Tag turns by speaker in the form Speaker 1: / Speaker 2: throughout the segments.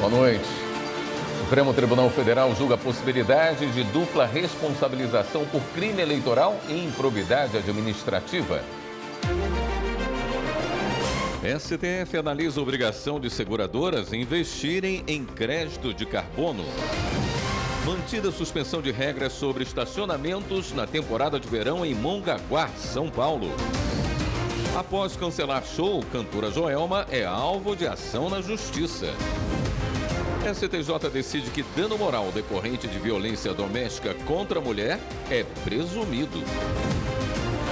Speaker 1: Boa noite. O Supremo Tribunal Federal julga a possibilidade de dupla responsabilização por crime eleitoral e improbidade administrativa. STF analisa a obrigação de seguradoras investirem em crédito de carbono. Mantida a suspensão de regras sobre estacionamentos na temporada de verão em Mongaguá, São Paulo. Após cancelar show, cantora Joelma é alvo de ação na Justiça. STJ decide que dano moral decorrente de violência doméstica contra a mulher é presumido.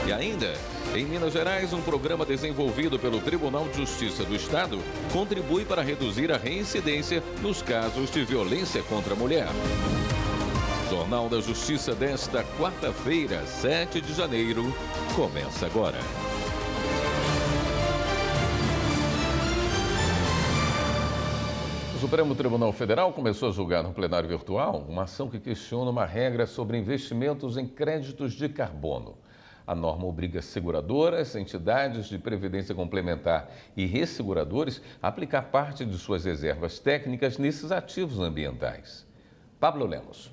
Speaker 1: E ainda, em Minas Gerais, um programa desenvolvido pelo Tribunal de Justiça do Estado contribui para reduzir a reincidência nos casos de violência contra a mulher. Jornal da Justiça desta quarta-feira, 7 de janeiro, começa agora. O Supremo Tribunal Federal começou a julgar no plenário virtual uma ação que questiona uma regra sobre investimentos em créditos de carbono. A norma obriga seguradoras, entidades de previdência complementar e resseguradores a aplicar parte de suas reservas técnicas nesses ativos ambientais. Pablo Lemos.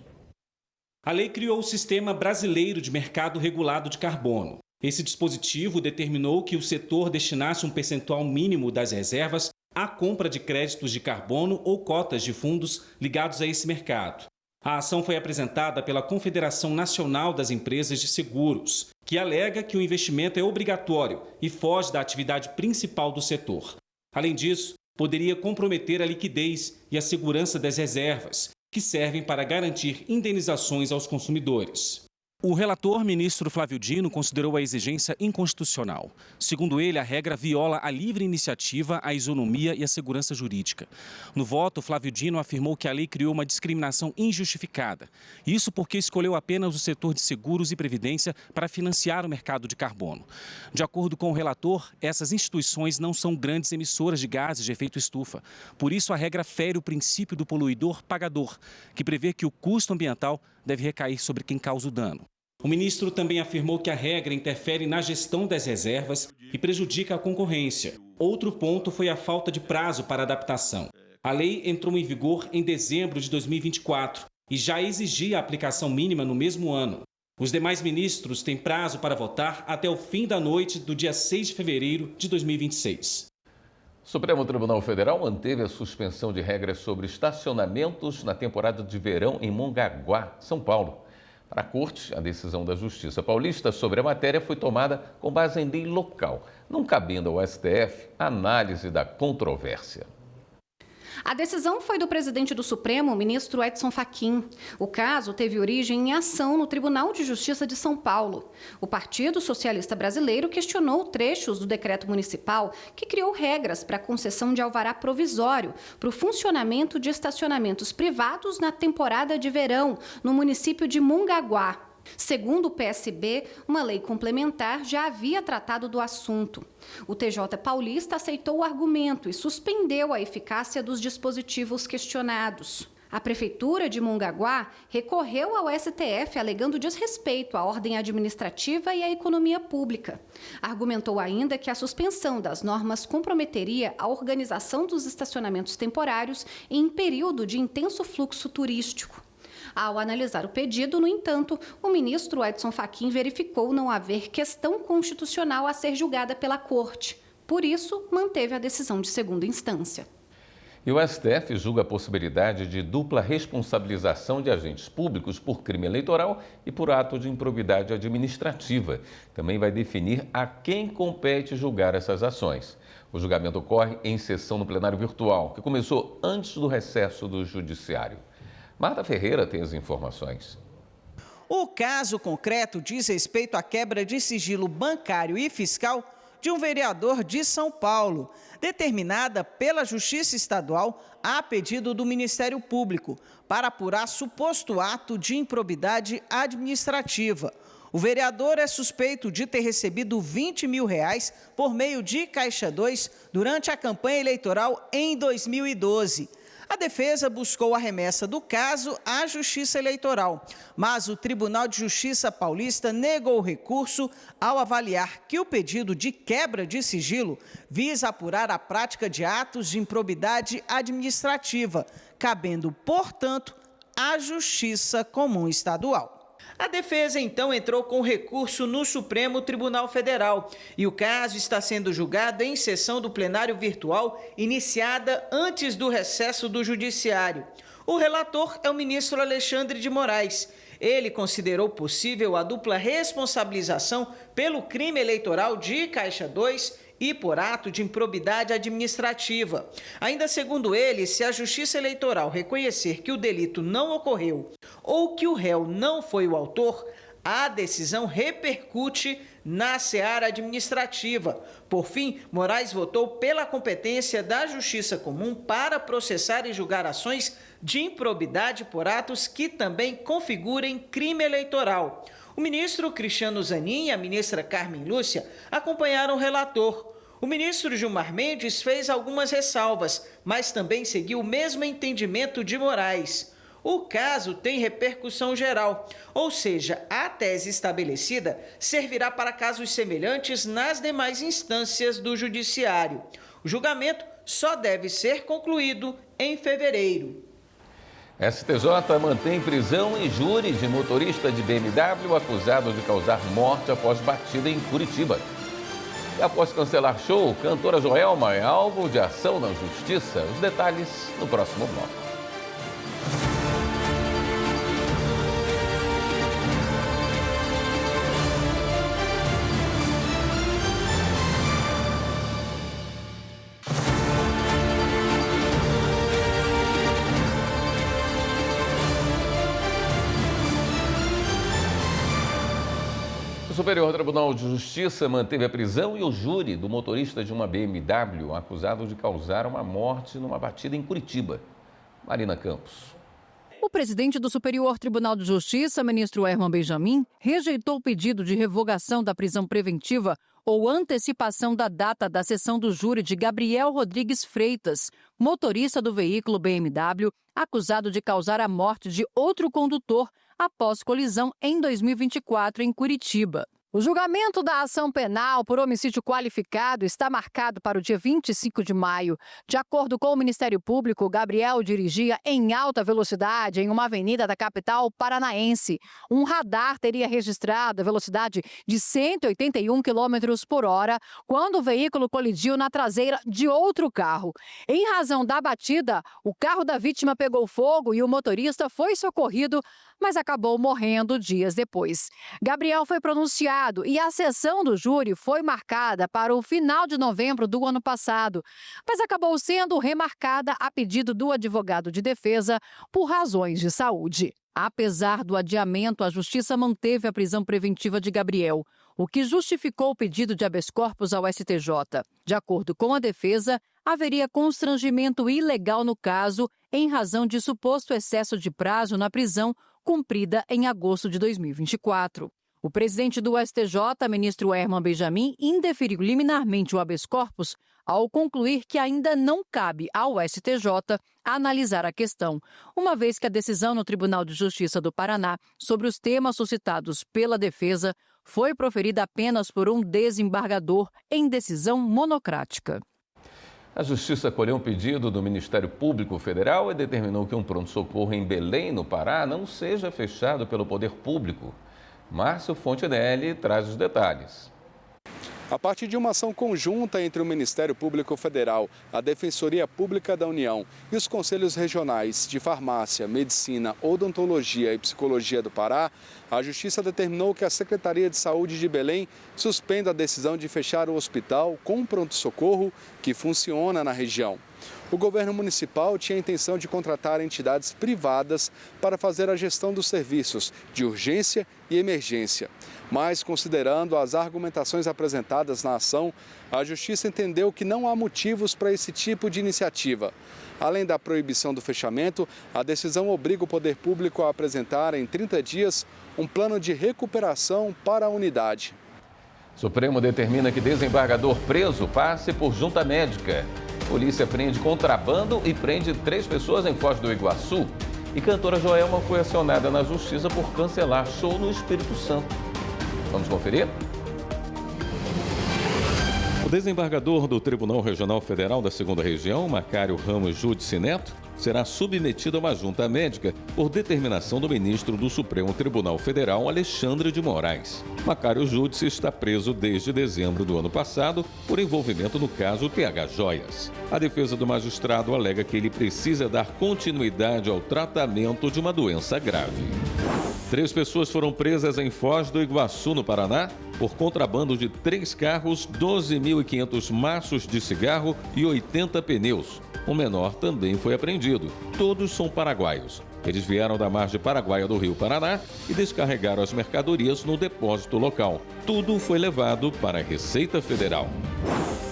Speaker 2: A lei criou o Sistema Brasileiro de Mercado Regulado de Carbono. Esse dispositivo determinou que o setor destinasse um percentual mínimo das reservas à compra de créditos de carbono ou cotas de fundos ligados a esse mercado. A ação foi apresentada pela Confederação Nacional das Empresas de Seguros, que alega que o investimento é obrigatório e foge da atividade principal do setor. Além disso, poderia comprometer a liquidez e a segurança das reservas, que servem para garantir indenizações aos consumidores. O relator, ministro Flávio Dino, considerou a exigência inconstitucional. Segundo ele, a regra viola a livre iniciativa, a isonomia e a segurança jurídica. No voto, Flávio Dino afirmou que a lei criou uma discriminação injustificada. Isso porque escolheu apenas o setor de seguros e previdência para financiar o mercado de carbono. De acordo com o relator, essas instituições não são grandes emissoras de gases de efeito estufa. Por isso, a regra fere o princípio do poluidor-pagador, que prevê que o custo ambiental deve recair sobre quem causa o dano. O ministro também afirmou que a regra interfere na gestão das reservas e prejudica a concorrência. Outro ponto foi a falta de prazo para adaptação. A lei entrou em vigor em dezembro de 2024 e já exigia a aplicação mínima no mesmo ano. Os demais ministros têm prazo para votar até o fim da noite do dia 6 de fevereiro de 2026.
Speaker 1: O Supremo Tribunal Federal manteve a suspensão de regras sobre estacionamentos na temporada de verão em Mongaguá, São Paulo. Para a Corte, a decisão da Justiça Paulista sobre a matéria foi tomada com base em lei local, não cabendo ao STF a análise da controvérsia.
Speaker 3: A decisão foi do presidente do Supremo, ministro Edson Fachin. O caso teve origem em ação no Tribunal de Justiça de São Paulo. O Partido Socialista Brasileiro questionou trechos do decreto municipal que criou regras para a concessão de alvará provisório para o funcionamento de estacionamentos privados na temporada de verão, no município de Mongaguá. Segundo o PSB, uma lei complementar já havia tratado do assunto. O TJ paulista aceitou o argumento e suspendeu a eficácia dos dispositivos questionados. A Prefeitura de Mongaguá recorreu ao STF alegando desrespeito à ordem administrativa e à economia pública. Argumentou ainda que a suspensão das normas comprometeria a organização dos estacionamentos temporários em período de intenso fluxo turístico. Ao analisar o pedido, no entanto, o ministro Edson Fachin verificou não haver questão constitucional a ser julgada pela Corte. Por isso, manteve a decisão de segunda instância.
Speaker 1: E o STF julga a possibilidade de dupla responsabilização de agentes públicos por crime eleitoral e por ato de improbidade administrativa. Também vai definir a quem compete julgar essas ações. O julgamento ocorre em sessão no plenário virtual, que começou antes do recesso do Judiciário. Marta Ferreira tem as informações.
Speaker 4: O caso concreto diz respeito à quebra de sigilo bancário e fiscal de um vereador de São Paulo, determinada pela Justiça Estadual a pedido do Ministério Público para apurar suposto ato de improbidade administrativa. O vereador é suspeito de ter recebido R$20 mil por meio de Caixa 2 durante a campanha eleitoral em 2012. A defesa buscou a remessa do caso à Justiça Eleitoral, mas o Tribunal de Justiça paulista negou o recurso ao avaliar que o pedido de quebra de sigilo visa apurar a prática de atos de improbidade administrativa, cabendo, portanto, à Justiça Comum Estadual. A defesa, então, entrou com recurso no Supremo Tribunal Federal e o caso está sendo julgado em sessão do plenário virtual iniciada antes do recesso do Judiciário. O relator é o ministro Alexandre de Moraes. Ele considerou possível a dupla responsabilização pelo crime eleitoral de Caixa 2 e por ato de improbidade administrativa. Ainda segundo ele, se a Justiça Eleitoral reconhecer que o delito não ocorreu ou que o réu não foi o autor, a decisão repercute na seara administrativa. Por fim, Moraes votou pela competência da Justiça Comum para processar e julgar ações de improbidade por atos que também configurem crime eleitoral. O ministro Cristiano Zanin e a ministra Carmen Lúcia acompanharam o relator. O ministro Gilmar Mendes fez algumas ressalvas, mas também seguiu o mesmo entendimento de Moraes. O caso tem repercussão geral, ou seja, a tese estabelecida servirá para casos semelhantes nas demais instâncias do Judiciário. O julgamento só deve ser concluído em fevereiro.
Speaker 1: STJ mantém prisão em júri de motorista de BMW acusado de causar morte após batida em Curitiba. E após cancelar show, cantora Joelma é alvo de ação na justiça. Os detalhes no próximo bloco. O Superior Tribunal de Justiça manteve a prisão e o júri do motorista de uma BMW acusado de causar uma morte numa batida em Curitiba. Marina Campos.
Speaker 5: O presidente do Superior Tribunal de Justiça, ministro Herman Benjamin, rejeitou o pedido de revogação da prisão preventiva ou antecipação da data da sessão do júri de Gabriel Rodrigues Freitas, motorista do veículo BMW, acusado de causar a morte de outro condutor após colisão em 2024 em Curitiba. O julgamento da ação penal por homicídio qualificado está marcado para o dia 25 de maio. De acordo com o Ministério Público, Gabriel dirigia em alta velocidade em uma avenida da capital paranaense. Um radar teria registrado a velocidade de 181 km por hora quando o veículo colidiu na traseira de outro carro. Em razão da batida, o carro da vítima pegou fogo e o motorista foi socorrido, mas acabou morrendo dias depois. Gabriel foi pronunciado e a sessão do júri foi marcada para o final de novembro do ano passado, mas acabou sendo remarcada a pedido do advogado de defesa por razões de saúde. Apesar do adiamento, a Justiça manteve a prisão preventiva de Gabriel, o que justificou o pedido de habeas corpus ao STJ. De acordo com a defesa, haveria constrangimento ilegal no caso em razão de suposto excesso de prazo na prisão cumprida em agosto de 2024. O presidente do STJ, ministro Herman Benjamin, indeferiu liminarmente o habeas corpus ao concluir que ainda não cabe ao STJ analisar a questão, uma vez que a decisão no Tribunal de Justiça do Paraná sobre os temas suscitados pela defesa foi proferida apenas por um desembargador em decisão monocrática.
Speaker 1: A Justiça acolheu um pedido do Ministério Público Federal e determinou que um pronto-socorro em Belém, no Pará, não seja fechado pelo poder público. Márcio Fontenelle traz os detalhes.
Speaker 6: A partir de uma ação conjunta entre o Ministério Público Federal, a Defensoria Pública da União e os Conselhos Regionais de Farmácia, Medicina, Odontologia e Psicologia do Pará, a Justiça determinou que a Secretaria de Saúde de Belém suspenda a decisão de fechar o hospital com pronto-socorro que funciona na região. O governo municipal tinha a intenção de contratar entidades privadas para fazer a gestão dos serviços de urgência e emergência. Mas, considerando as argumentações apresentadas na ação, a Justiça entendeu que não há motivos para esse tipo de iniciativa. Além da proibição do fechamento, a decisão obriga o poder público a apresentar em 30 dias um plano de recuperação para a unidade.
Speaker 1: O Supremo determina que desembargador preso passe por junta médica. Polícia prende contrabando e prende 3 pessoas em Foz do Iguaçu. E cantora Joelma foi acionada na justiça por cancelar show no Espírito Santo. Vamos conferir? O desembargador do Tribunal Regional Federal da 2ª Região, Macário Ramos Júdice Neto, será submetido a uma junta médica por determinação do ministro do Supremo Tribunal Federal, Alexandre de Moraes. Macário Júdice está preso desde dezembro do ano passado por envolvimento no caso TH Joias. A defesa do magistrado alega que ele precisa dar continuidade ao tratamento de uma doença grave. 3 pessoas foram presas em Foz do Iguaçu, no Paraná, por contrabando de 3 carros, 12.500 maços de cigarro e 80 pneus. Um menor também foi apreendido. Todos são paraguaios. Eles vieram da margem paraguaia do Rio Paraná e descarregaram as mercadorias no depósito local. Tudo foi levado para a Receita Federal.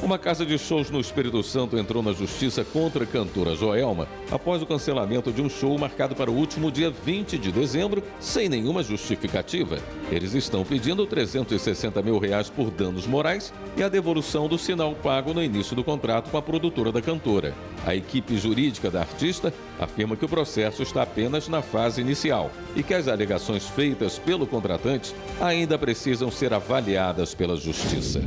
Speaker 1: Uma casa de shows no Espírito Santo entrou na justiça contra a cantora Joelma após o cancelamento de um show marcado para o último dia 20 de dezembro, sem nenhuma justificativa. Eles estão pedindo R$360 mil por danos morais e a devolução do sinal pago no início do contrato com a produtora da cantora. A equipe jurídica da artista afirma que o processo está apenas na fase inicial e que as alegações feitas pelo contratante ainda precisam ser avaliadas pela Justiça.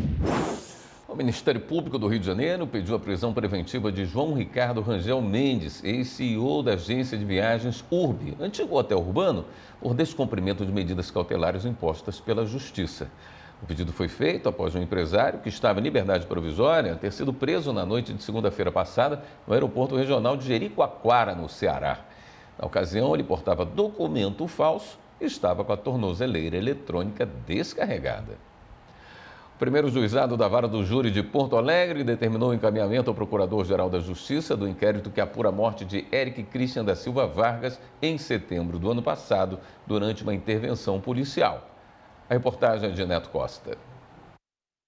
Speaker 1: O Ministério Público do Rio de Janeiro pediu a prisão preventiva de João Ricardo Rangel Mendes, ex-CEO da agência de viagens URB, antigo hotel urbano, por descumprimento de medidas cautelares impostas pela Justiça. O pedido foi feito após um empresário que estava em liberdade provisória ter sido preso na noite de segunda-feira passada no aeroporto regional de Jericoacoara, no Ceará. Na ocasião, ele portava documento falso e estava com a tornozeleira eletrônica descarregada. O primeiro juizado da Vara do Júri de Porto Alegre determinou o encaminhamento ao Procurador-Geral da Justiça do inquérito que apura a morte de Eric Christian da Silva Vargas em setembro do ano passado, durante uma intervenção policial. A reportagem é de Neto Costa.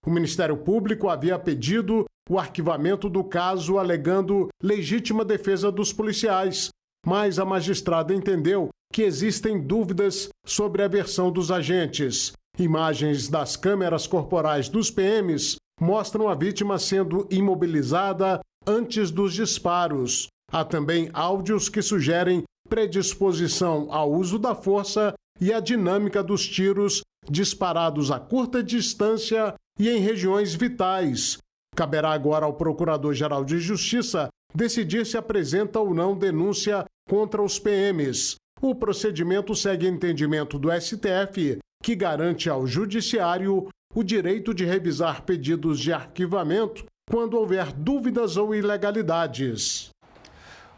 Speaker 7: O Ministério Público havia pedido o arquivamento do caso alegando legítima defesa dos policiais, mas a magistrada entendeu que existem dúvidas sobre a versão dos agentes. Imagens das câmeras corporais dos PMs mostram a vítima sendo imobilizada antes dos disparos. Há também áudios que sugerem predisposição ao uso da força e a dinâmica dos tiros disparados a curta distância e em regiões vitais. Caberá agora ao Procurador-Geral de Justiça decidir se apresenta ou não denúncia contra os PMs. O procedimento segue entendimento do STF, que garante ao Judiciário o direito de revisar pedidos de arquivamento quando houver dúvidas ou ilegalidades.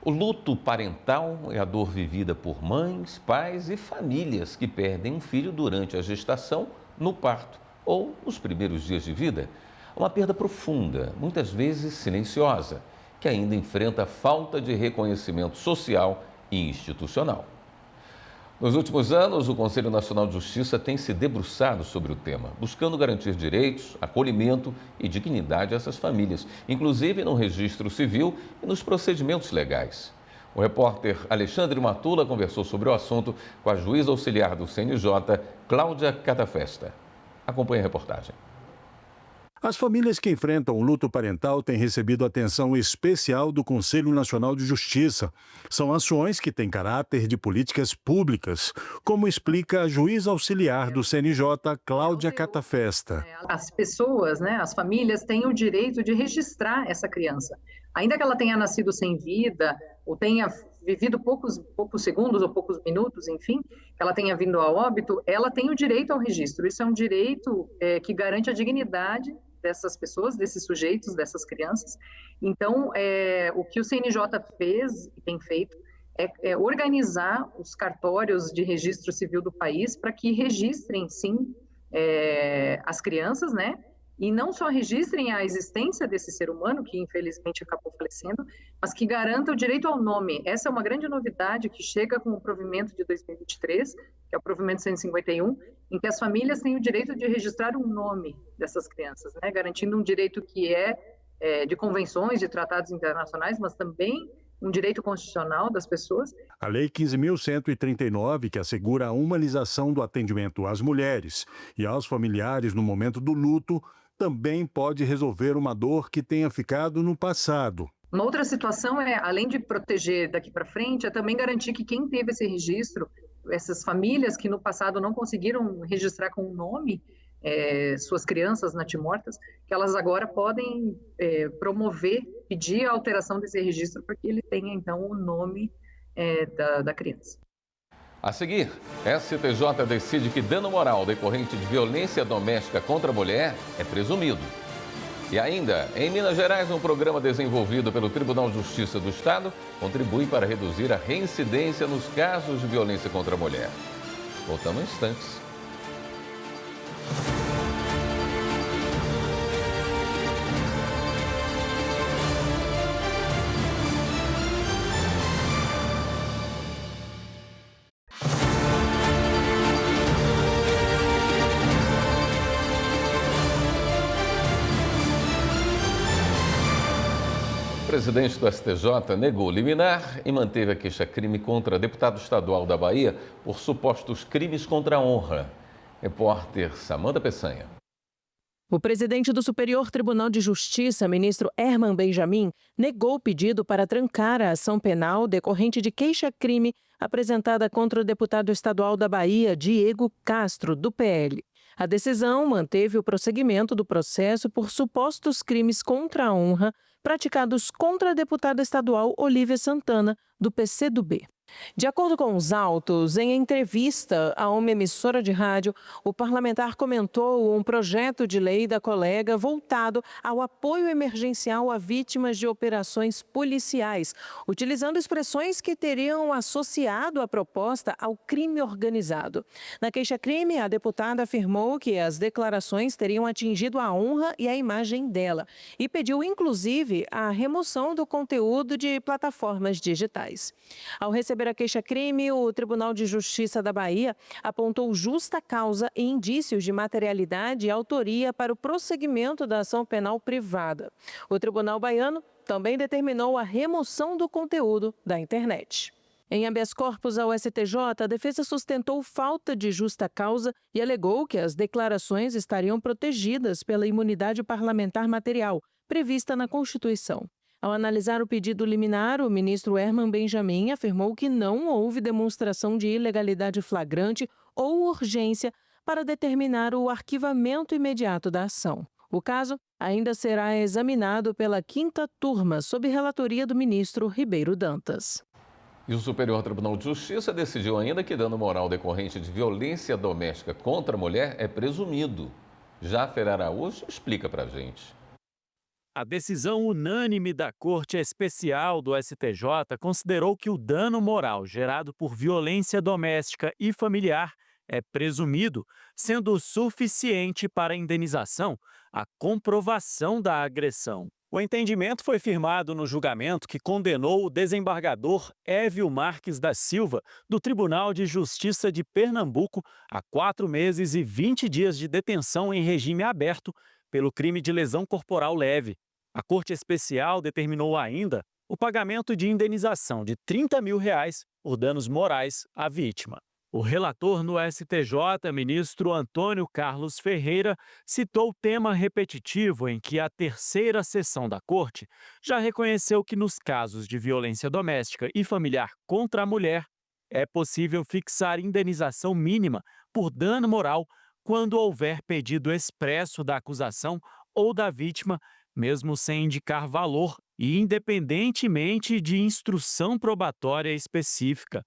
Speaker 1: O luto parental é a dor vivida por mães, pais e famílias que perdem um filho durante a gestação, no parto ou nos primeiros dias de vida. Uma perda profunda, muitas vezes silenciosa, que ainda enfrenta a falta de reconhecimento social e institucional. Nos últimos anos, o Conselho Nacional de Justiça tem se debruçado sobre o tema, buscando garantir direitos, acolhimento e dignidade a essas famílias, inclusive no registro civil e nos procedimentos legais. O repórter Alexandre Matula conversou sobre o assunto com a juíza auxiliar do CNJ, Cláudia Catafesta. Acompanhe a reportagem.
Speaker 8: As famílias que enfrentam o luto parental têm recebido atenção especial do Conselho Nacional de Justiça. São ações que têm caráter de políticas públicas, como explica a juíza auxiliar do CNJ, Cláudia Catafesta.
Speaker 9: As pessoas, as famílias têm o direito de registrar essa criança. Ainda que ela tenha nascido sem vida, ou tenha vivido poucos segundos ou poucos minutos, enfim, que ela tenha vindo a óbito, ela tem o direito ao registro. Isso é um direito que garante a dignidade dessas pessoas, desses sujeitos, dessas crianças. Então, o que o CNJ fez e tem feito é organizar os cartórios de registro civil do país para que registrem, sim, as crianças, e não só registrem a existência desse ser humano, que infelizmente acabou falecendo, mas que garanta o direito ao nome. Essa é uma grande novidade que chega com o provimento de 2023, que é o provimento 151, em que as famílias têm o direito de registrar o nome dessas crianças, garantindo um direito que é de convenções, de tratados internacionais, mas também um direito constitucional das pessoas.
Speaker 8: A Lei 15.139, que assegura a humanização do atendimento às mulheres e aos familiares no momento do luto, também pode resolver uma dor que tenha ficado no passado.
Speaker 9: Uma outra situação é, além de proteger daqui para frente, é também garantir que quem teve esse registro, essas famílias que no passado não conseguiram registrar com o nome suas crianças natimortas, que elas agora podem promover, pedir a alteração desse registro para que ele tenha, então, o nome da criança.
Speaker 1: A seguir, STJ decide que dano moral decorrente de violência doméstica contra a mulher é presumido. E ainda, em Minas Gerais, um programa desenvolvido pelo Tribunal de Justiça do Estado contribui para reduzir a reincidência nos casos de violência contra a mulher. Voltamos em instantes. O presidente do STJ negou liminar e manteve a queixa-crime contra deputado estadual da Bahia por supostos crimes contra a honra. Repórter Samanta Peçanha.
Speaker 10: O presidente do Superior Tribunal de Justiça, ministro Herman Benjamin, negou o pedido para trancar a ação penal decorrente de queixa-crime apresentada contra o deputado estadual da Bahia, Diego Castro, do PL. A decisão manteve o prosseguimento do processo por supostos crimes contra a honra praticados contra a deputada estadual Olívia Santana, do PCdoB. De acordo com os autos, em entrevista a uma emissora de rádio, o parlamentar comentou um projeto de lei da colega voltado ao apoio emergencial a vítimas de operações policiais, utilizando expressões que teriam associado a proposta ao crime organizado. Na queixa-crime, a deputada afirmou que as declarações teriam atingido a honra e a imagem dela e pediu, inclusive, a remoção do conteúdo de plataformas digitais. Ao receber a queixa-crime, o Tribunal de Justiça da Bahia apontou justa causa e indícios de materialidade e autoria para o prosseguimento da ação penal privada. O Tribunal Baiano também determinou a remoção do conteúdo da internet. Em habeas corpus ao STJ, a defesa sustentou falta de justa causa e alegou que as declarações estariam protegidas pela imunidade parlamentar material, prevista na Constituição. Ao analisar o pedido liminar, o ministro Herman Benjamin afirmou que não houve demonstração de ilegalidade flagrante ou urgência para determinar o arquivamento imediato da ação. O caso ainda será examinado pela 5ª turma, sob relatoria do ministro Ribeiro Dantas.
Speaker 1: E o Superior Tribunal de Justiça decidiu ainda que dano moral decorrente de violência doméstica contra a mulher é presumido. Jáfer Araújo explica pra gente.
Speaker 11: A decisão unânime da Corte Especial do STJ considerou que o dano moral gerado por violência doméstica e familiar é presumido, sendo suficiente para a indenização a comprovação da agressão. O entendimento foi firmado no julgamento que condenou o desembargador Évio Marques da Silva, do Tribunal de Justiça de Pernambuco, a 4 meses e 20 dias de detenção em regime aberto pelo crime de lesão corporal leve. A Corte Especial determinou ainda o pagamento de indenização de R$30 mil por danos morais à vítima. O relator no STJ, ministro Antônio Carlos Ferreira, citou o tema repetitivo em que a 3ª sessão da Corte já reconheceu que nos casos de violência doméstica e familiar contra a mulher é possível fixar indenização mínima por dano moral quando houver pedido expresso da acusação ou da vítima, mesmo sem indicar valor e independentemente de instrução probatória específica.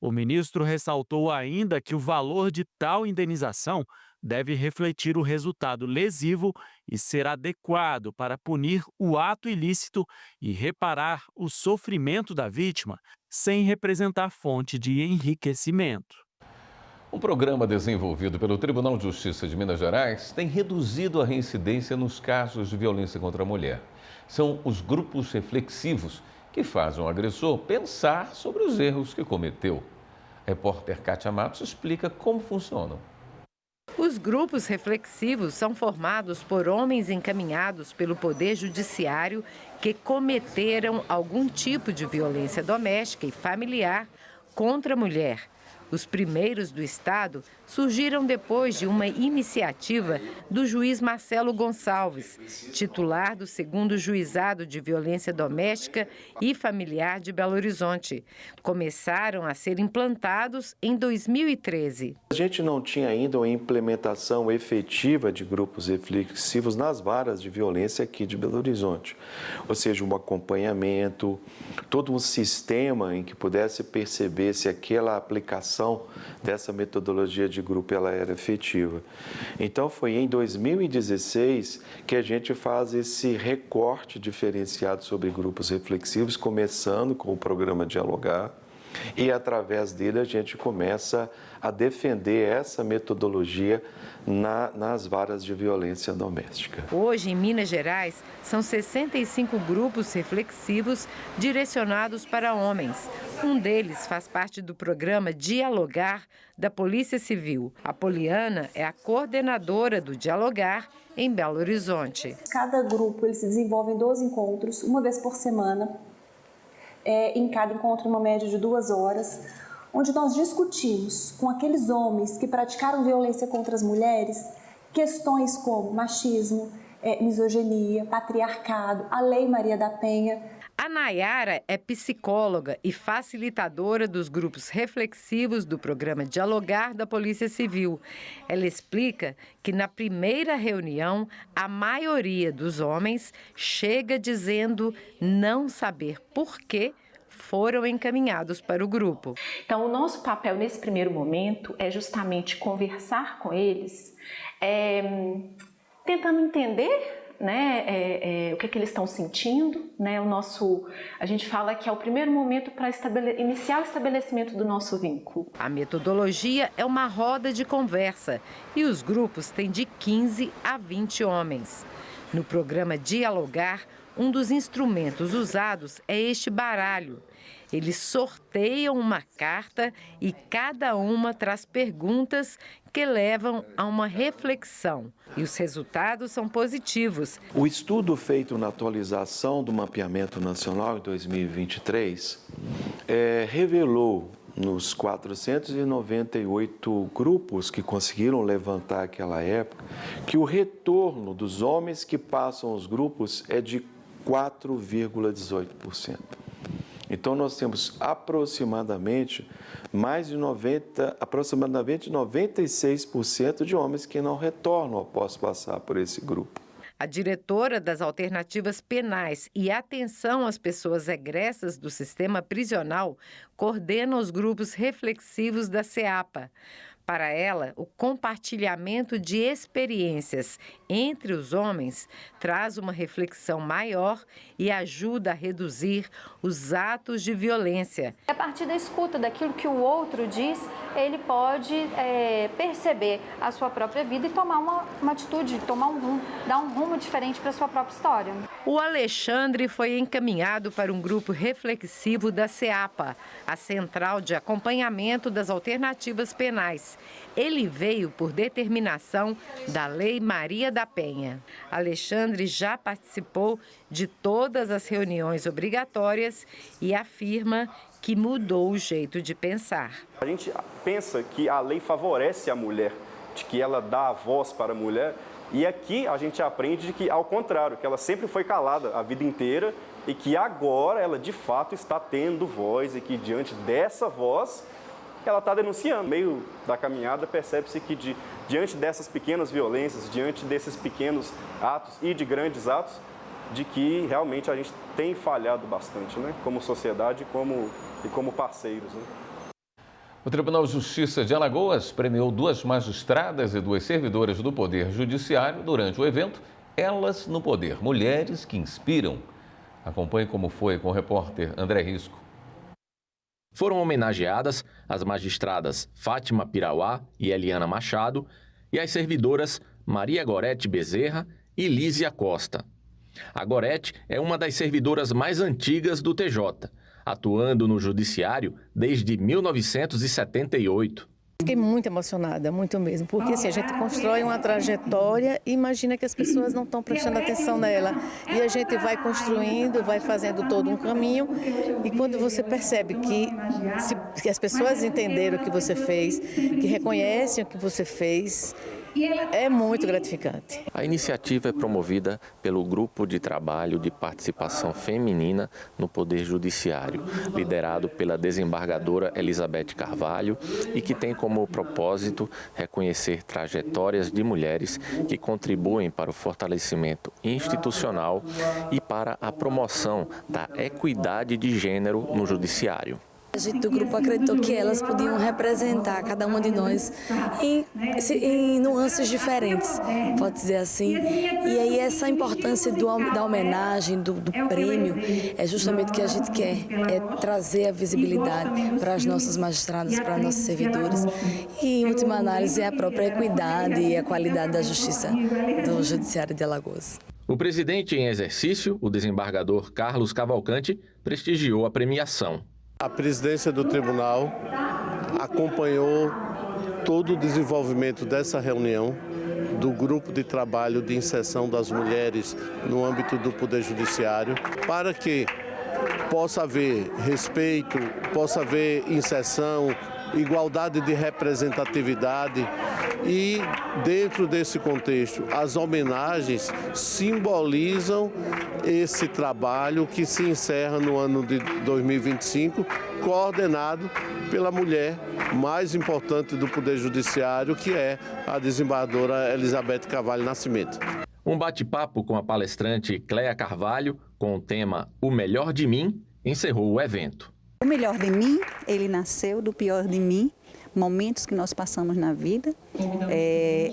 Speaker 11: O ministro ressaltou ainda que o valor de tal indenização deve refletir o resultado lesivo e ser adequado para punir o ato ilícito e reparar o sofrimento da vítima, sem representar fonte de enriquecimento.
Speaker 1: Um programa desenvolvido pelo Tribunal de Justiça de Minas Gerais tem reduzido a reincidência nos casos de violência contra a mulher. São os grupos reflexivos que fazem o agressor pensar sobre os erros que cometeu. A repórter Kátia Matos explica como funcionam.
Speaker 12: Os grupos reflexivos são formados por homens encaminhados pelo Poder Judiciário que cometeram algum tipo de violência doméstica e familiar contra a mulher. Os primeiros do Estado surgiram depois de uma iniciativa do juiz Marcelo Gonçalves, titular do 2º Juizado de Violência Doméstica e Familiar de Belo Horizonte. Começaram a ser implantados em 2013.
Speaker 13: A gente não tinha ainda uma implementação efetiva de grupos reflexivos nas varas de violência aqui de Belo Horizonte. Ou seja, um acompanhamento, todo um sistema em que pudesse perceber se aquela aplicação dessa metodologia de grupo ela era efetiva. Então foi em 2016 que a gente faz esse recorte diferenciado sobre grupos reflexivos, começando com o programa Dialogar, e através dele a gente começa a defender essa metodologia nas varas de violência doméstica.
Speaker 12: Hoje, em Minas Gerais, são 65 grupos reflexivos direcionados para homens. Um deles faz parte do programa Dialogar da Polícia Civil. A Poliana é a coordenadora do Dialogar em Belo Horizonte.
Speaker 14: Cada grupo ele se desenvolve em 12 encontros, uma vez por semana. Em cada encontro, uma média de 2 horas, onde nós discutimos com aqueles homens que praticaram violência contra as mulheres questões como machismo, misoginia, patriarcado, a Lei Maria da Penha.
Speaker 12: A Nayara é psicóloga e facilitadora dos grupos reflexivos do programa Dialogar da Polícia Civil. Ela explica que na primeira reunião, a maioria dos homens chega dizendo não saber por que foram encaminhados para o grupo.
Speaker 15: Então, o nosso papel nesse primeiro momento é justamente conversar com eles, tentando entender, né, o que eles estão sentindo, né? A gente fala que é o primeiro momento para iniciar o estabelecimento do nosso vínculo.
Speaker 12: A metodologia é uma roda de conversa e os grupos têm de 15 a 20 homens. No programa Dialogar, um dos instrumentos usados é este baralho. Eles sorteiam uma carta e cada uma traz perguntas que levam a uma reflexão. E os resultados são positivos.
Speaker 13: O estudo feito na atualização do Mapeamento Nacional em 2023 revelou nos 498 grupos que conseguiram levantar aquela época que o retorno dos homens que passam os grupos é de 4,18%. Então, nós temos aproximadamente 96% de homens que não retornam após passar por esse grupo.
Speaker 12: A diretora das Alternativas Penais e Atenção às Pessoas Egressas do Sistema Prisional coordena os grupos reflexivos da SEAPA. Para ela, o compartilhamento de experiências entre os homens traz uma reflexão maior e ajuda a reduzir os atos de violência.
Speaker 16: A partir da escuta daquilo que o outro diz, ele pode perceber a sua própria vida e tomar uma atitude, dar um rumo diferente para a sua própria história.
Speaker 12: O Alexandre foi encaminhado para um grupo reflexivo da SEAPA, a Central de Acompanhamento das Alternativas Penais. Ele veio por determinação da Lei Maria da Penha. Alexandre já participou de todas as reuniões obrigatórias e afirma que mudou o jeito de pensar.
Speaker 17: A gente pensa que a lei favorece a mulher, de que ela dá a voz para a mulher, e aqui a gente aprende de que, ao contrário, que ela sempre foi calada a vida inteira e que agora ela de fato está tendo voz e que diante dessa voz ela está denunciando. No meio da caminhada percebe-se que diante dessas pequenas violências, diante desses pequenos atos e de grandes atos, de que realmente a gente tem falhado bastante, né? Como sociedade e como parceiros. Né?
Speaker 1: O Tribunal de Justiça de Alagoas premiou 2 magistradas e 2 servidoras do Poder Judiciário durante o evento Elas no Poder, Mulheres que Inspiram. Acompanhe como foi com o repórter André Risco.
Speaker 18: Foram homenageadas as magistradas Fátima Pirauá e Eliana Machado e as servidoras Maria Gorete Bezerra e Lísia Costa. A Gorete é uma das servidoras mais antigas do TJ, atuando no Judiciário desde 1978.
Speaker 19: Fiquei muito emocionada, muito mesmo, porque assim, a gente constrói uma trajetória e imagina que as pessoas não estão prestando atenção nela. E a gente vai construindo, vai fazendo todo um caminho e quando você percebe que as pessoas entenderam o que você fez, que reconhecem o que você fez, é muito gratificante.
Speaker 18: A iniciativa é promovida pelo Grupo de Trabalho de Participação Feminina no Poder Judiciário, liderado pela desembargadora Elizabeth Carvalho e que tem como propósito reconhecer trajetórias de mulheres que contribuem para o fortalecimento institucional e para a promoção da equidade de gênero no Judiciário.
Speaker 20: A gente do grupo acreditou que elas podiam representar cada uma de nós em nuances diferentes, pode dizer assim. E aí essa importância da homenagem, do prêmio, é justamente o que a gente quer, é trazer a visibilidade para as nossas magistradas, para as nossas servidoras. E, em última análise, é a própria equidade e a qualidade da justiça do Judiciário de Alagoas.
Speaker 18: O presidente em exercício, o desembargador Carlos Cavalcante, prestigiou a premiação.
Speaker 21: A presidência do tribunal acompanhou todo o desenvolvimento dessa reunião do grupo de trabalho de inserção das mulheres no âmbito do Poder Judiciário, para que possa haver respeito, possa haver inserção, igualdade de representatividade e, dentro desse contexto, as homenagens simbolizam esse trabalho que se encerra no ano de 2025, coordenado pela mulher mais importante do Poder Judiciário, que é a desembargadora Elizabeth Carvalho Nascimento.
Speaker 18: Um bate-papo com a palestrante Cléa Carvalho, com o tema O Melhor de Mim, encerrou o evento.
Speaker 22: O melhor de mim, ele nasceu do pior de mim, momentos que nós passamos na vida,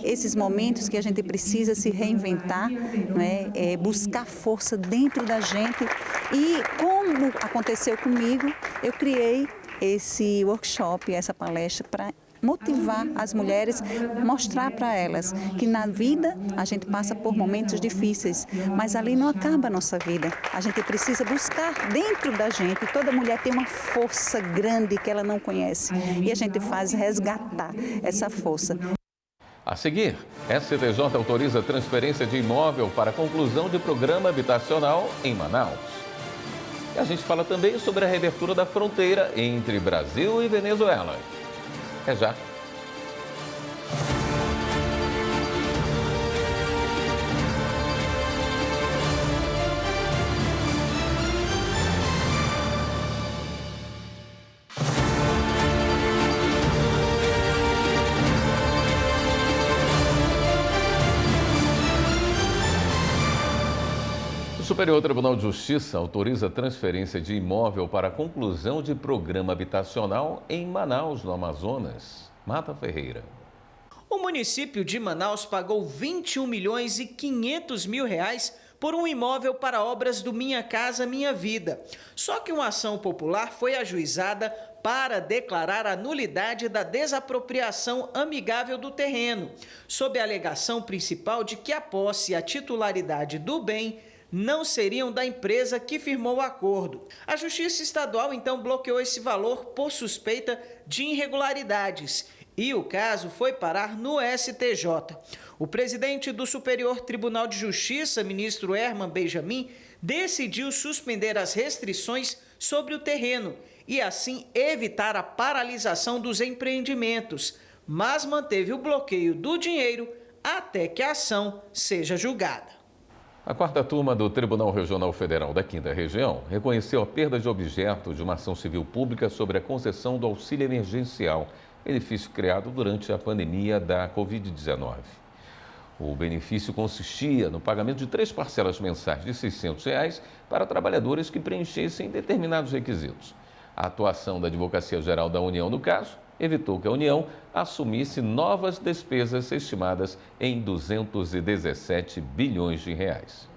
Speaker 22: esses momentos que a gente precisa se reinventar, não é? Buscar força dentro da gente. E como aconteceu comigo, eu criei esse workshop, essa palestra para motivar as mulheres, mostrar para elas que na vida a gente passa por momentos difíceis, mas ali não acaba a nossa vida. A gente precisa buscar dentro da gente. Toda mulher tem uma força grande que ela não conhece e a gente faz resgatar essa força.
Speaker 1: A seguir, STJ autoriza transferência de imóvel para conclusão de programa habitacional em Manaus. E a gente fala também sobre a reabertura da fronteira entre Brasil e Venezuela. É já. O Superior Tribunal de Justiça autoriza a transferência de imóvel para a conclusão de programa habitacional em Manaus, no Amazonas. Mata Ferreira.
Speaker 23: O município de Manaus pagou 21 milhões e 500 mil reais por um imóvel para obras do Minha Casa Minha Vida. Só que uma ação popular foi ajuizada para declarar a nulidade da desapropriação amigável do terreno, sob a alegação principal de que a posse e a titularidade do bem não seriam da empresa que firmou o acordo. A Justiça Estadual então bloqueou esse valor por suspeita de irregularidades e o caso foi parar no STJ. O presidente do Superior Tribunal de Justiça, ministro Herman Benjamin, decidiu suspender as restrições sobre o terreno e assim evitar a paralisação dos empreendimentos, mas manteve o bloqueio do dinheiro até que a ação seja julgada.
Speaker 1: A quarta turma do Tribunal Regional Federal da 5ª Região reconheceu a perda de objeto de uma ação civil pública sobre a concessão do auxílio emergencial, benefício criado durante a pandemia da Covid-19. O benefício consistia no pagamento de 3 parcelas mensais de R$ 600 para trabalhadores que preenchessem determinados requisitos. A atuação da Advocacia Geral da União, no caso, evitou que a União assumisse novas despesas estimadas em 217 bilhões de reais.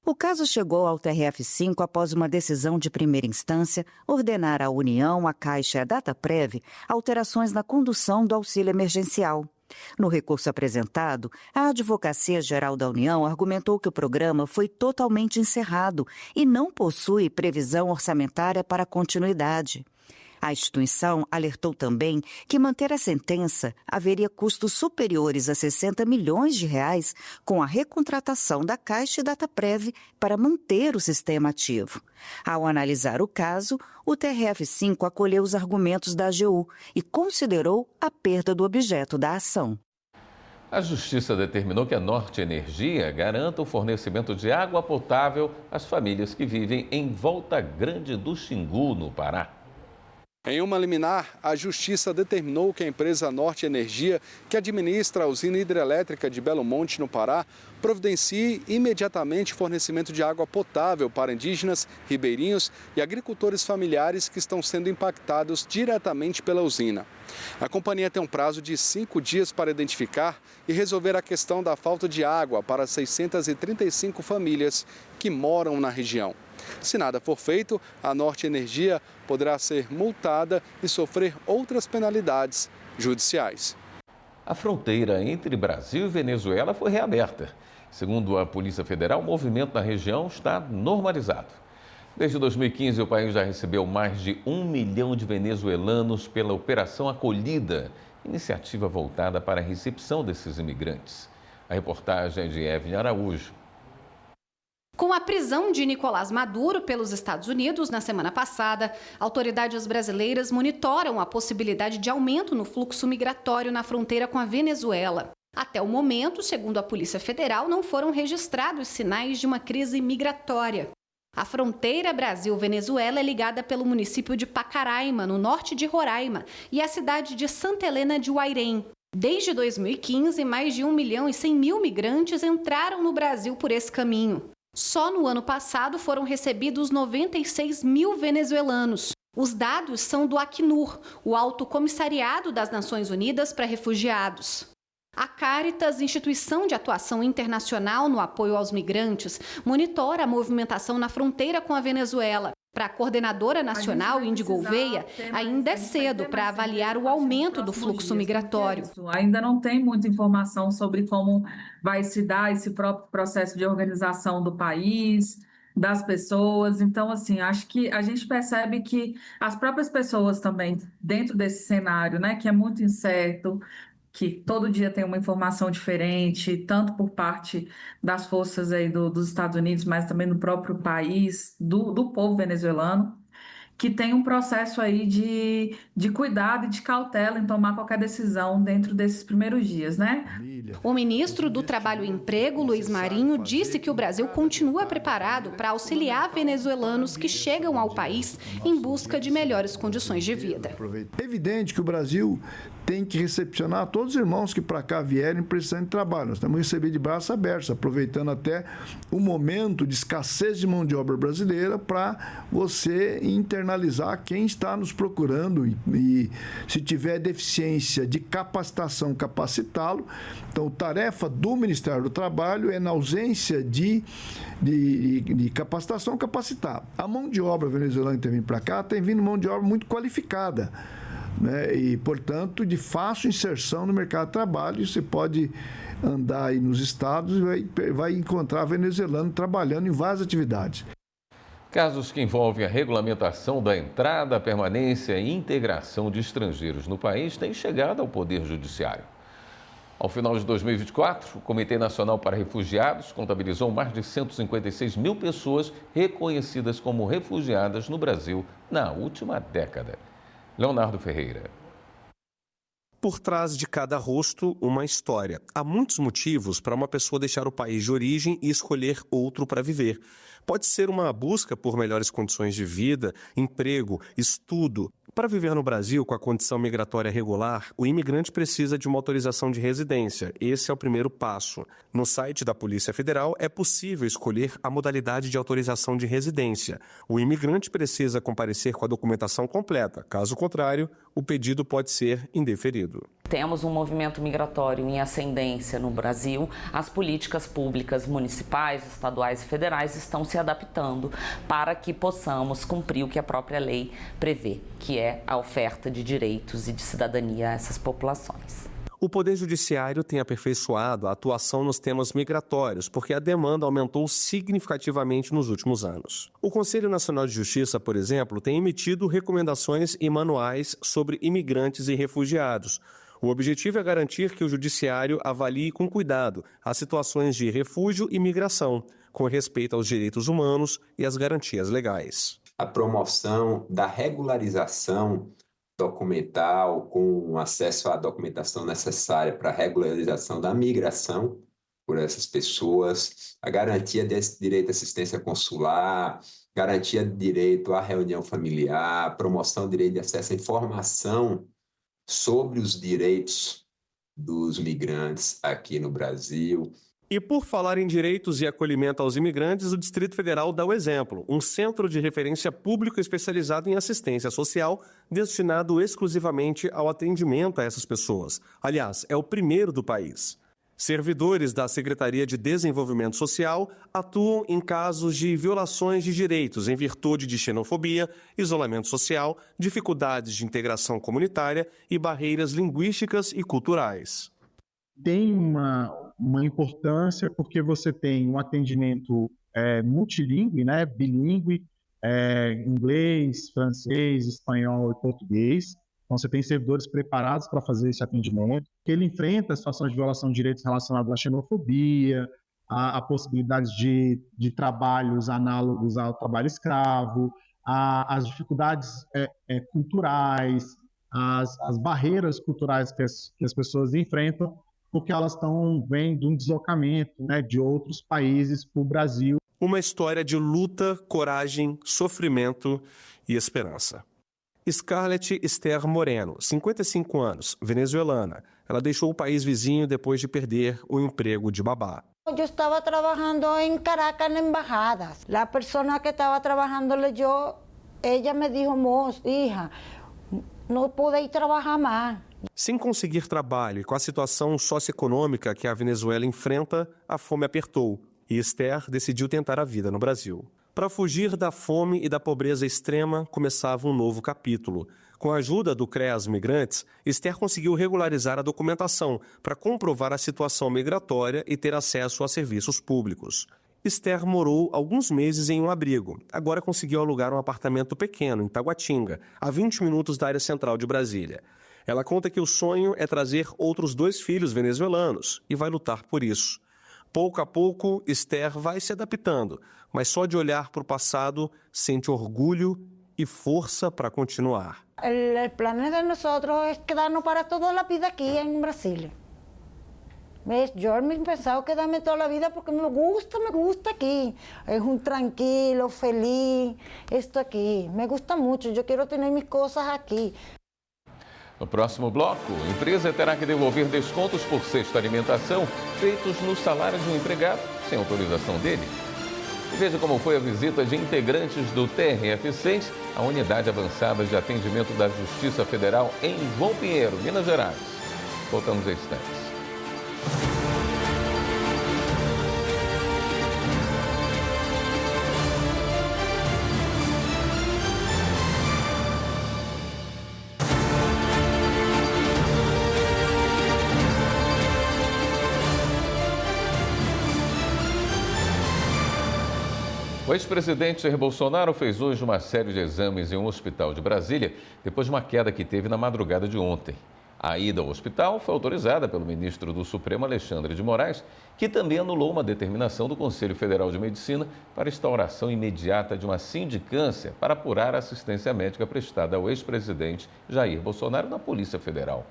Speaker 24: O caso chegou ao TRF5 após uma decisão de primeira instância ordenar à União, à Caixa e à Dataprev alterações na condução do auxílio emergencial. No recurso apresentado, a Advocacia Geral da União argumentou que o programa foi totalmente encerrado e não possui previsão orçamentária para continuidade. A instituição alertou também que manter a sentença haveria custos superiores a 60 milhões de reais com a recontratação da Caixa e Dataprev para manter o sistema ativo. Ao analisar o caso, o TRF5 acolheu os argumentos da AGU e considerou a perda do objeto da ação.
Speaker 1: A Justiça determinou que a Norte Energia garanta o fornecimento de água potável às famílias que vivem em Volta Grande do Xingu, no Pará.
Speaker 6: Em uma liminar, a Justiça determinou que a empresa Norte Energia, que administra a usina hidrelétrica de Belo Monte, no Pará, providencie imediatamente fornecimento de água potável para indígenas, ribeirinhos e agricultores familiares que estão sendo impactados diretamente pela usina. A companhia tem um prazo de 5 dias para identificar e resolver a questão da falta de água para 635 famílias que moram na região. Se nada for feito, a Norte Energia poderá ser multada e sofrer outras penalidades judiciais.
Speaker 1: A fronteira entre Brasil e Venezuela foi reaberta. Segundo a Polícia Federal, o movimento na região está normalizado. Desde 2015, o país já recebeu mais de 1 milhão de venezuelanos pela Operação Acolhida, iniciativa voltada para a recepção desses imigrantes. A reportagem é de Evelyn Araújo.
Speaker 2: Com a prisão de Nicolás Maduro pelos Estados Unidos na semana passada, autoridades brasileiras monitoram a possibilidade de aumento no fluxo migratório na fronteira com a Venezuela. Até o momento, segundo a Polícia Federal, não foram registrados sinais de uma crise migratória. A fronteira Brasil-Venezuela é ligada pelo município de Pacaraima, no norte de Roraima, e a cidade de Santa Helena de Uairém. Desde 2015, mais de 1 milhão e 100 mil migrantes entraram no Brasil por esse caminho. Só no ano passado foram recebidos 96 mil venezuelanos. Os dados são do Acnur, o Alto Comissariado das Nações Unidas para Refugiados. A Caritas, instituição de atuação internacional no apoio aos migrantes, monitora a movimentação na fronteira com a Venezuela. Para a coordenadora nacional, Índia Gouveia, ainda é cedo para avaliar o aumento do fluxo migratório.
Speaker 3: Ainda não tem muita informação sobre como vai se dar esse próprio processo de organização do país, das pessoas. Então, assim, acho que a gente percebe que as próprias pessoas também, dentro desse cenário, né, que é muito incerto, que todo dia tem uma informação diferente, tanto por parte das forças aí dos Estados Unidos, mas também do próprio país, do povo venezuelano, que tem um processo aí de cuidado e de cautela em tomar qualquer decisão dentro desses primeiros dias, né?
Speaker 2: O ministro do Trabalho e Emprego, Luiz Marinho, disse que o Brasil continua preparado para auxiliar venezuelanos que chegam ao país em busca de melhores condições de vida.
Speaker 4: É evidente que o Brasil tem que recepcionar todos os irmãos que para cá vierem precisando de trabalho. Nós temos que receber de braços abertos, aproveitando até o momento de escassez de mão de obra brasileira para você internalizar quem está nos procurando e se tiver deficiência de capacitação, capacitá-lo. Então, tarefa do Ministério do Trabalho é, na ausência de capacitação, capacitar. A mão de obra venezuelana que tem vindo para cá tem vindo mão de obra muito qualificada, né? E, portanto, de fácil inserção no mercado de trabalho. Você pode andar aí nos estados e vai encontrar venezuelano trabalhando em várias atividades.
Speaker 1: Casos que envolvem a regulamentação da entrada, permanência e integração de estrangeiros no país têm chegado ao Poder Judiciário. Ao final de 2024, o Comitê Nacional para Refugiados contabilizou mais de 156 mil pessoas reconhecidas como refugiadas no Brasil na última década. Leonardo Ferreira.
Speaker 5: Por trás de cada rosto, uma história. Há muitos motivos para uma pessoa deixar o país de origem e escolher outro para viver. Pode ser uma busca por melhores condições de vida, emprego, estudo. Para viver no Brasil com a condição migratória regular, o imigrante precisa de uma autorização de residência. Esse é o primeiro passo. No site da Polícia Federal é possível escolher a modalidade de autorização de residência. O imigrante precisa comparecer com a documentação completa. Caso contrário, o pedido pode ser indeferido.
Speaker 25: Temos um movimento migratório em ascendência no Brasil. As políticas públicas municipais, estaduais e federais estão se adaptando para que possamos cumprir o que a própria lei prevê, que é a oferta de direitos e de cidadania a essas populações.
Speaker 5: O Poder Judiciário tem aperfeiçoado a atuação nos temas migratórios, porque a demanda aumentou significativamente nos últimos anos. O Conselho Nacional de Justiça, por exemplo, tem emitido recomendações e manuais sobre imigrantes e refugiados. O objetivo é garantir que o Judiciário avalie com cuidado as situações de refúgio e migração, com respeito aos direitos humanos e às garantias legais.
Speaker 7: A promoção da regularização documental, com acesso à documentação necessária para a regularização da migração por essas pessoas, a garantia desse direito à assistência consular, garantia de direito à reunião familiar, promoção do direito de acesso à informação sobre os direitos dos migrantes aqui no Brasil.
Speaker 5: E por falar em direitos e acolhimento aos imigrantes, o Distrito Federal dá o exemplo, um centro de referência público especializado em assistência social, destinado exclusivamente ao atendimento a essas pessoas. Aliás, é o primeiro do país. Servidores da Secretaria de Desenvolvimento Social atuam em casos de violações de direitos em virtude de xenofobia, isolamento social, dificuldades de integração comunitária e barreiras linguísticas e culturais.
Speaker 8: Tem uma importância porque você tem um atendimento multilingüe, né, bilíngue, inglês, francês, espanhol e português. Então você tem servidores preparados para fazer esse atendimento. Ele enfrenta situações de violação de direitos relacionados à xenofobia, a possibilidade de trabalhos análogos ao trabalho escravo, as dificuldades culturais, as barreiras culturais que as pessoas enfrentam, porque elas estão vendo um deslocamento, né, de outros países para o Brasil.
Speaker 5: Uma história de luta, coragem, sofrimento e esperança. Scarlett Esther Moreno, 55 anos, venezuelana. Ela deixou o país vizinho depois de perder o emprego de babá.
Speaker 9: Eu estava trabalhando em Caracas, na embajada. A pessoa que estava trabalhando, ela me disse, moça, hija, não pude ir trabalhar mais.
Speaker 5: Sem conseguir trabalho e com a situação socioeconômica que a Venezuela enfrenta, a fome apertou e Esther decidiu tentar a vida no Brasil. Para fugir da fome e da pobreza extrema, começava um novo capítulo. Com a ajuda do CREAS Migrantes, Esther conseguiu regularizar a documentação para comprovar a situação migratória e ter acesso a serviços públicos. Esther morou alguns meses em um abrigo. Agora conseguiu alugar um apartamento pequeno, em Taguatinga, a 20 minutos da área central de Brasília. Ela conta que o sonho é trazer outros 2 filhos venezuelanos e vai lutar por isso. Pouco a pouco, Esther vai se adaptando, mas só de olhar para o passado, sente orgulho e força para continuar.
Speaker 9: O plano de nós é quedarnos para toda a vida aqui em Brasília. Eu pensava quedarme toda a vida porque me gusta aqui. É tranquilo, feliz, isto aqui. Me gusta muito, eu quero ter minhas coisas aqui.
Speaker 1: No próximo bloco, a empresa terá que devolver descontos por cesta alimentação feitos no salário de um empregado sem autorização dele. E veja como foi a visita de integrantes do TRF6 à Unidade Avançada de Atendimento da Justiça Federal em João Pinheiro, Minas Gerais. Voltamos a instantes. O ex-presidente Jair Bolsonaro fez hoje uma série de exames em um hospital de Brasília depois de uma queda que teve na madrugada de ontem. A ida ao hospital foi autorizada pelo ministro do Supremo, Alexandre de Moraes, que também anulou uma determinação do Conselho Federal de Medicina para instauração imediata de uma sindicância para apurar a assistência médica prestada ao ex-presidente Jair Bolsonaro na Polícia Federal.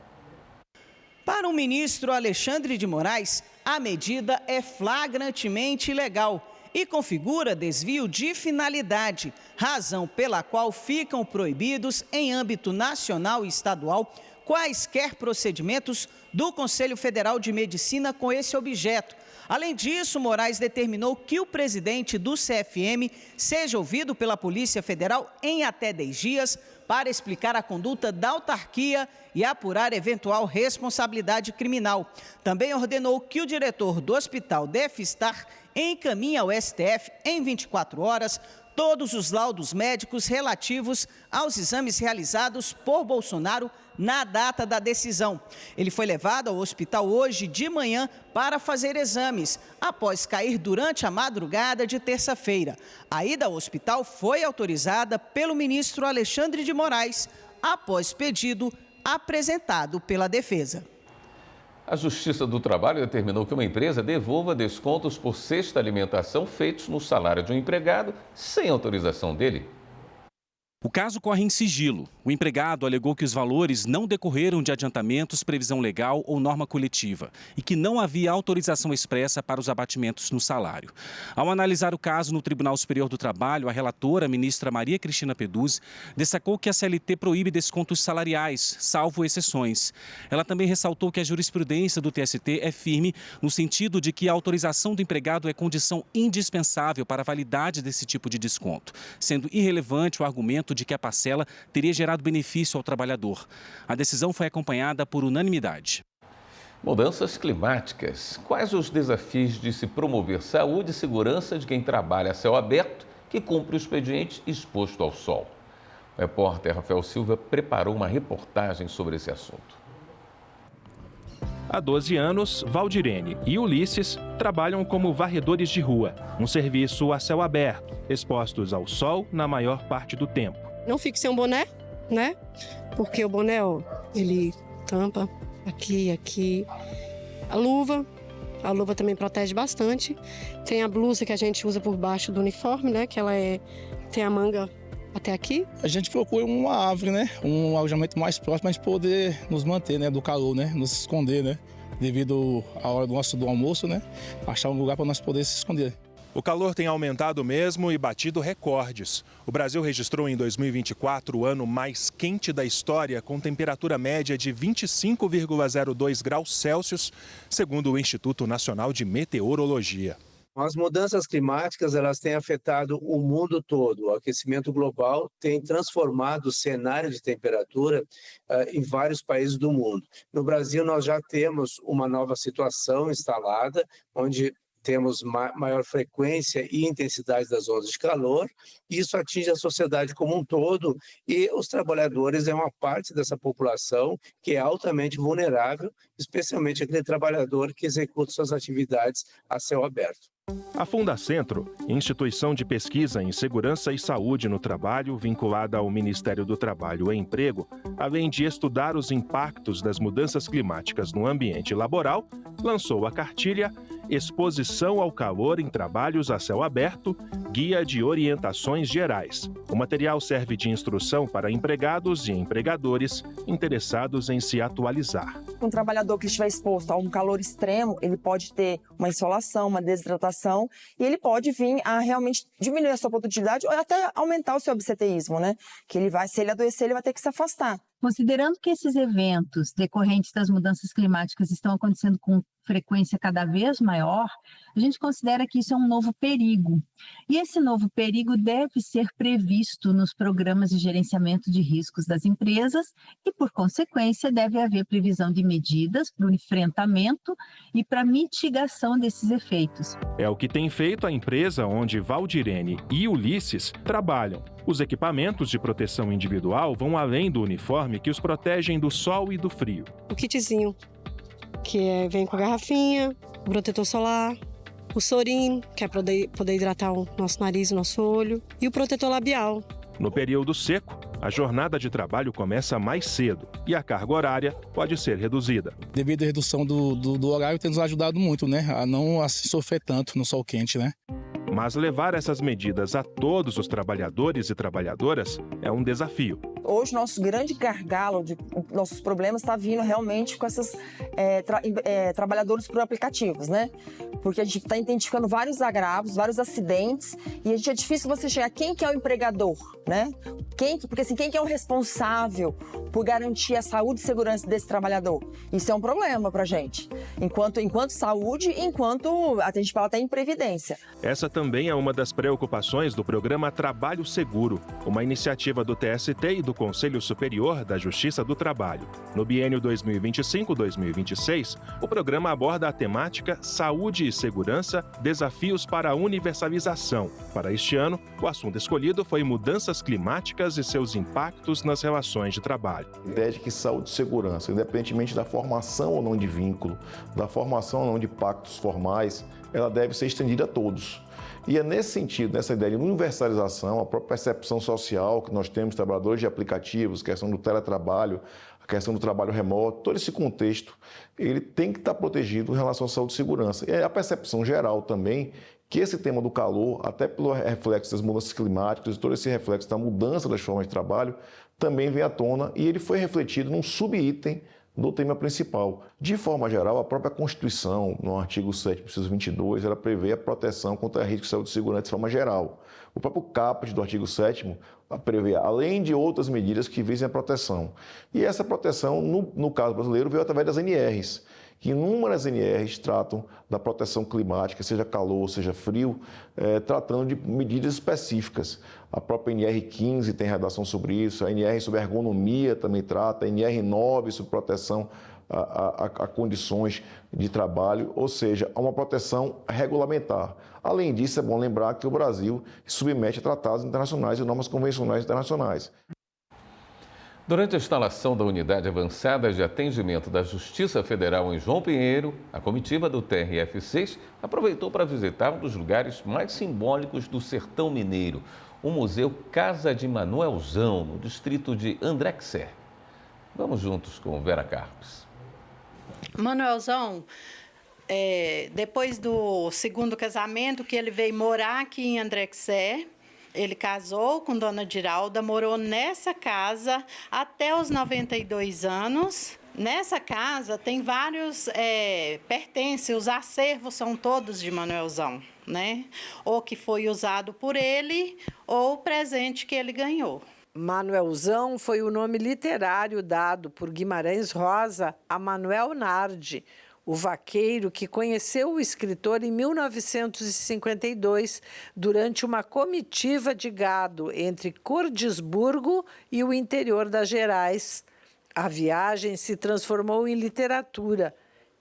Speaker 23: Para o ministro Alexandre de Moraes, a medida é flagrantemente ilegal e configura desvio de finalidade, razão pela qual ficam proibidos em âmbito nacional e estadual quaisquer procedimentos do Conselho Federal de Medicina com esse objeto. Além disso, Moraes determinou que o presidente do CFM seja ouvido pela Polícia Federal em até 10 dias para explicar a conduta da autarquia e apurar eventual responsabilidade criminal. Também ordenou que o diretor do hospital Defistar encaminhe ao STF em 24 horas todos os laudos médicos relativos aos exames realizados por Bolsonaro na data da decisão. Ele foi levado ao hospital hoje de manhã para fazer exames, após cair durante a madrugada de terça-feira. A ida ao hospital foi autorizada pelo ministro Alexandre de Moraes, após pedido apresentado pela defesa.
Speaker 1: A Justiça do Trabalho determinou que uma empresa devolva descontos por cesta alimentação feitos no salário de um empregado sem autorização dele.
Speaker 10: O caso corre em sigilo. O empregado alegou que os valores não decorreram de adiantamentos, previsão legal ou norma coletiva e que não havia autorização expressa para os abatimentos no salário. Ao analisar o caso no Tribunal Superior do Trabalho, a relatora, a ministra Maria Cristina Peduzzi, destacou que a CLT proíbe descontos salariais, salvo exceções. Ela também ressaltou que a jurisprudência do TST é firme no sentido de que a autorização do empregado é condição indispensável para a validade desse tipo de desconto, sendo irrelevante o argumento de que a parcela teria gerado benefício ao trabalhador. A decisão foi acompanhada por unanimidade.
Speaker 1: Mudanças climáticas. Quais os desafios de se promover saúde e segurança de quem trabalha a céu aberto que cumpre o expediente exposto ao sol? O repórter Rafael Silva preparou uma reportagem sobre esse assunto.
Speaker 11: Há 12 anos, Valdirene e Ulisses trabalham como varredores de rua, um serviço a céu aberto, expostos ao sol na maior parte do tempo.
Speaker 13: Não fique sem um boné, né? Porque o boné, ó, ele tampa aqui, aqui. A luva também protege bastante. Tem a blusa que a gente usa por baixo do uniforme, né? Que ela tem a manga até aqui.
Speaker 14: A gente procura uma árvore, né? Um alojamento mais próximo para a gente poder nos manter, né? Do calor, né? Nos esconder, né? Devido à hora do almoço, né? Achar um lugar para nós poder se esconder.
Speaker 11: O calor tem aumentado mesmo e batido recordes. O Brasil registrou em 2024 o ano mais quente da história, com temperatura média de 25,02 graus Celsius, segundo o Instituto Nacional de Meteorologia.
Speaker 15: As mudanças climáticas, elas têm afetado o mundo todo. O aquecimento global tem transformado o cenário de temperatura em vários países do mundo. No Brasil, nós já temos uma nova situação instalada, onde temos maior frequência e intensidade das ondas de calor. Isso atinge a sociedade como um todo e os trabalhadores é uma parte dessa população que é altamente vulnerável, especialmente aquele trabalhador que executa suas atividades a céu aberto.
Speaker 11: A Fundacentro, instituição de pesquisa em segurança e saúde no trabalho vinculada ao Ministério do Trabalho e Emprego, além de estudar os impactos das mudanças climáticas no ambiente laboral, lançou a cartilha Exposição ao Calor em Trabalhos a Céu Aberto, Guia de Orientações Gerais. O material serve de instrução para empregados e empregadores interessados em se atualizar.
Speaker 26: Um trabalhador que estiver exposto a um calor extremo, ele pode ter uma insolação, uma desidratação, e ele pode vir a realmente diminuir a sua produtividade ou até aumentar o seu absenteísmo, né? Que ele vai, se ele adoecer, ele vai ter que se afastar.
Speaker 27: Considerando que esses eventos decorrentes das mudanças climáticas estão acontecendo com frequência cada vez maior, a gente considera que isso é um novo perigo. E esse novo perigo deve ser previsto nos programas de gerenciamento de riscos das empresas e, por consequência, deve haver previsão de medidas para o enfrentamento e para a mitigação desses efeitos.
Speaker 11: É o que tem feito a empresa onde Valdirene e Ulisses trabalham. Os equipamentos de proteção individual vão além do uniforme que os protegem do sol e do frio.
Speaker 13: O kitzinho, que vem com a garrafinha, o protetor solar, o sorim, que é para poder hidratar o nosso nariz, o nosso olho, e o protetor labial.
Speaker 11: No período seco, a jornada de trabalho começa mais cedo e a carga horária pode ser reduzida.
Speaker 14: Devido à redução do horário, tem nos ajudado muito, né? A não sofrer tanto no sol quente, né?
Speaker 11: Mas levar essas medidas a todos os trabalhadores e trabalhadoras é um desafio.
Speaker 26: Hoje, nosso grande gargalo de nossos problemas está vindo realmente com esses trabalhadores por aplicativos, né? Porque a gente está identificando vários agravos, vários acidentes, e é difícil você chegar quem que é o empregador, né? Porque assim, quem que é o responsável por garantir a saúde e segurança desse trabalhador? Isso é um problema para a gente, enquanto saúde, enquanto a gente fala até em previdência.
Speaker 11: Essa também é uma das preocupações do programa Trabalho Seguro, uma iniciativa do TST e do Conselho Superior da Justiça do Trabalho. No biênio 2025-2026, o programa aborda a temática Saúde e Segurança, Desafios para a Universalização. Para este ano, o assunto escolhido foi mudanças climáticas e seus impactos nas relações de trabalho.
Speaker 12: A ideia de que saúde e segurança, independentemente da formação ou não de vínculo, da formação ou não de pactos formais, ela deve ser estendida a todos. E é nesse sentido, nessa ideia de universalização, a própria percepção social que nós temos, trabalhadores de aplicativos, a questão do teletrabalho, a questão do trabalho remoto, todo esse contexto, ele tem que estar protegido em relação à saúde e segurança. E a percepção geral também que esse tema do calor, até pelo reflexo das mudanças climáticas, todo esse reflexo da mudança das formas de trabalho, também vem à tona e ele foi refletido num subitem do tema principal. De forma geral, a própria Constituição, no artigo 7º, inciso 22, ela prevê a proteção contra riscos de saúde e segurança de forma geral. O próprio caput do artigo 7º prevê, além de outras medidas que visem a proteção. E essa proteção, no caso brasileiro, veio através das NRs, que inúmeras NRs tratam da proteção climática, seja calor, seja frio, tratando de medidas específicas. A própria NR15 tem redação sobre isso, a NR sobre ergonomia também trata, a NR9 sobre proteção a condições de trabalho, ou seja, a uma proteção regulamentar. Além disso, é bom lembrar que o Brasil se submete a tratados internacionais e normas convencionais internacionais.
Speaker 1: Durante a instalação da Unidade Avançada de Atendimento da Justiça Federal em João Pinheiro, a comitiva do TRF6 aproveitou para visitar um dos lugares mais simbólicos do sertão mineiro, o Museu Casa de Manuelzão, no distrito de André-Xer. Vamos juntos com Vera Carpes.
Speaker 16: Manuelzão, depois do segundo casamento, que ele veio morar aqui em André-Xer, ele casou com Dona Diralda, morou nessa casa até os 92 anos. Nessa casa tem vários pertences, os acervos são todos de Manuelzão, né? Ou que foi usado por ele, ou o presente que ele ganhou.
Speaker 17: Manuelzão foi o nome literário dado por Guimarães Rosa a Manuel Nardi, o vaqueiro que conheceu o escritor em 1952, durante uma comitiva de gado entre Cordisburgo e o interior das Gerais. A viagem se transformou em literatura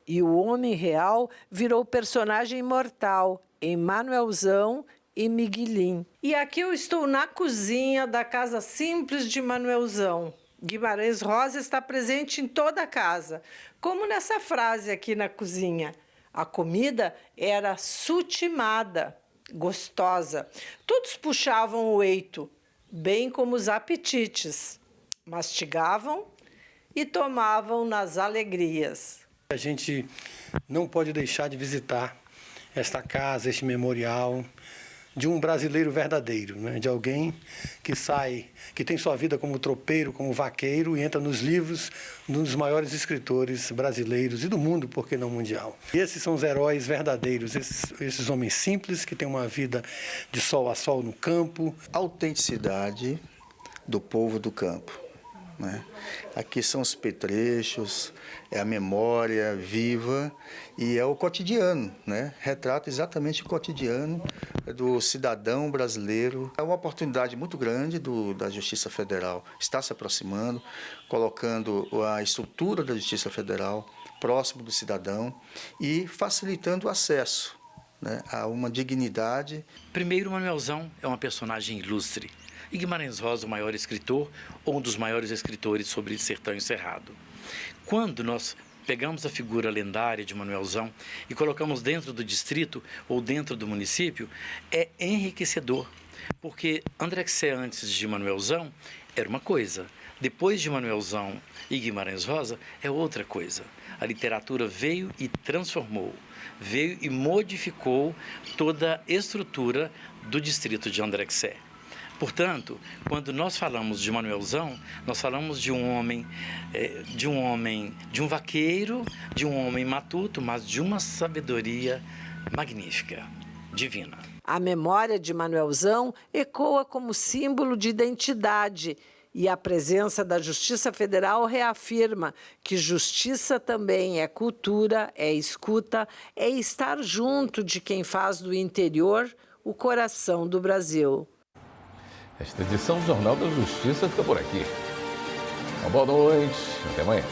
Speaker 17: e o homem real virou personagem imortal em Manuelzão e Miguelim. E aqui eu estou na cozinha da Casa Simples de Manuelzão. Guimarães Rosa está presente em toda a casa, como nessa frase aqui na cozinha. A comida era sutimada, gostosa. Todos puxavam o eito, bem como os apetites. Mastigavam e tomavam nas alegrias.
Speaker 18: A gente não pode deixar de visitar esta casa, este memorial de um brasileiro verdadeiro, né? De alguém que tem sua vida como tropeiro, como vaqueiro e entra nos livros dos maiores escritores brasileiros e do mundo, por que não mundial. E esses são os heróis verdadeiros, esses homens simples que têm uma vida de sol a sol no campo.
Speaker 19: A autenticidade do povo do campo, né? Aqui são os petrechos, é a memória viva e é o cotidiano, né? Retrata exatamente o cotidiano do cidadão brasileiro. É uma oportunidade muito grande da Justiça Federal estar se aproximando, colocando a estrutura da Justiça Federal próximo do cidadão e facilitando o acesso, né, a uma dignidade.
Speaker 20: Primeiro, Manuelzão é uma personagem ilustre. E Guimarães Rosa, o maior escritor, ou um dos maiores escritores sobre sertão e cerrado. Quando nós pegamos a figura lendária de Manuelzão e colocamos dentro do distrito ou dentro do município, é enriquecedor, porque André-Xer, antes de Manuelzão, era uma coisa. Depois de Manuelzão e Guimarães Rosa, é outra coisa. A literatura veio e transformou, veio e modificou toda a estrutura do distrito de André-Xer. Portanto, quando nós falamos de Manuelzão, nós falamos de um homem, de um vaqueiro, de um homem matuto, mas de uma sabedoria magnífica, divina.
Speaker 17: A memória de Manuelzão ecoa como símbolo de identidade e a presença da Justiça Federal reafirma que justiça também é cultura, é escuta, é estar junto de quem faz do interior o coração do Brasil.
Speaker 1: Esta edição do Jornal da Justiça fica por aqui. Uma boa noite, até amanhã.